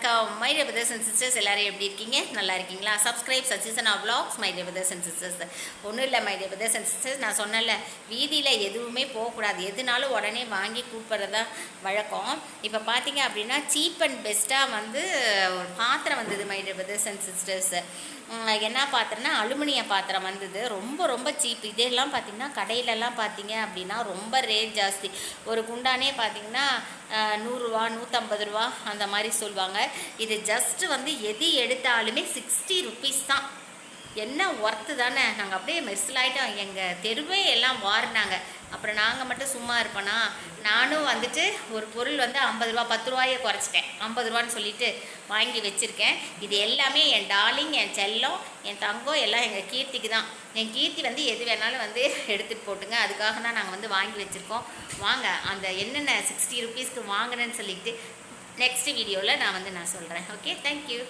வணக்கம் my dear brothers and sisters, எல்லாரும் எப்படி இருக்கீங்க? நல்லா இருக்கீங்களா? சப்ஸ்கிரைப் சச்சிசனா vlogs my dear brothers and sisters. ஒன்றும் இல்லை my dear brothers and sisters, நான் சொன்னல வீதியில் எதுவுமே போகக்கூடாது, எதுனாலும் உடனே வாங்கி கூப்பிட்றதா வழக்கம். இப்போ பார்த்தீங்க அப்படின்னா சீப் அண்ட் பெஸ்ட்டாக வந்து ஒரு பாத்திரம் வந்தது my dear brothers and sisters. என்ன பாத்திரம்னா அலுமினிய பாத்திரம் வந்தது. ரொம்ப ரொம்ப சீப். இதெல்லாம் பார்த்திங்கன்னா கடையிலலாம் பார்த்தீங்க அப்படின்னா ரொம்ப ரேட் ஜாஸ்தி. ஒரு குண்டானே பார்த்திங்கன்னா 100 ரூபா 150 ரூபா அந்த மாதிரி சொல்லுவாங்க. இது ஜஸ்ட்டு வந்து எது எடுத்தாலுமே 60 ருபீஸ் தான். என்ன ஒர்த்து தானே. நாங்கள் அப்படியே மெர்சில் ஆகிட்டோம். எங்கள் தெருவே எல்லாம் வாரினாங்க. அப்புறம் நாங்கள் மட்டும் சும்மா இருப்போனா, நானும் வந்துட்டு ஒரு பொருள் வந்து 50 ரூபா 10 ரூபாயை குறைச்சிட்டேன். 50 ரூபான்னு சொல்லிட்டு வாங்கி வச்சுருக்கேன். இது எல்லாமே என் டார்லிங், என் செல்லம், என் தங்கம் எல்லாம் எங்கள் கீர்த்திக்கு தான். என் கீர்த்தி வந்து எது வேணாலும் வந்து எடுத்துகிட்டு போட்டுங்க. அதுக்காக தான் நாங்கள் வந்து வாங்கி வச்சுருக்கோம். வாங்க அந்த என்னென்ன 60 ருபீஸ்க்கு வாங்கினேன்னு சொல்லிட்டு நெக்ஸ்ட் வீடியோவில் நான் சொல்கிறேன். Okay, thank you.